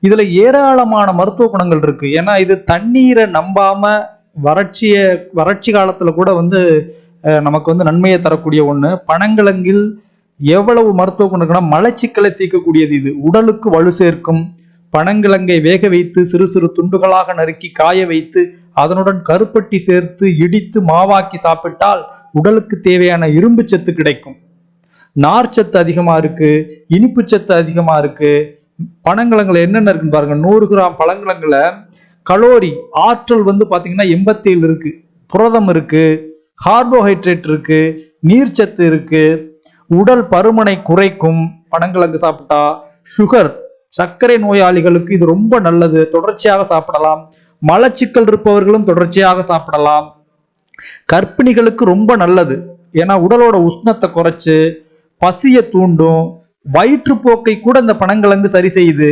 இதுல ஏராளமான மருத்துவ குணங்கள் இருக்கு. ஏன்னா இது தண்ணீரை நம்பாம வறட்சி காலத்துல கூட நமக்கு நன்மையை தரக்கூடிய ஒண்ணு. பனங்கிழங்கில் எவ்வளவு மருத்துவ குணம் இருக்குன்னா மலச்சிக்கலை தீர்க்கக்கூடியது. இது உடலுக்கு வலு சேர்க்கும். பனங்கிழங்கை வேக வைத்து சிறு சிறு துண்டுகளாக நறுக்கி காய வைத்து அதனுடன் கருப்பட்டி சேர்த்து இடித்து மாவாக்கி சாப்பிட்டால் உடலுக்கு தேவையான இரும்பு சத்து கிடைக்கும். நார்ச்சத்து அதிகமா இருக்கு, இனிப்பு சத்து அதிகமா இருக்கு. பனங்கிழங்குல என்னென்ன இருக்குன்னு பாருங்க. 100 கிராம் பழங்கிழங்குல கலோரி ஆற்றல் பாத்தீங்கன்னா 87 இருக்கு. புரதம் இருக்கு, கார்போஹைட்ரேட் இருக்கு, நீர்ச்சத்து இருக்கு. உடல் பருமனை குறைக்கும் பனங்கிழங்கு சாப்பிட்டா. சுகர், சர்க்கரை நோயாளிகளுக்கு இது ரொம்ப நல்லது, தொடர்ச்சியாக சாப்பிடலாம். மலச்சிக்கல் இருப்பவர்களும் தொடர்ச்சியாக சாப்பிடலாம். கர்ப்பிணிகளுக்கு ரொம்ப நல்லது. ஏன்னா உடலோட உஷ்ணத்தை குறைச்சு பசியை தூண்டும். வயிற்றுப்போக்கை கூட இந்த பனங்கிழங்கு சரி செய்யுது.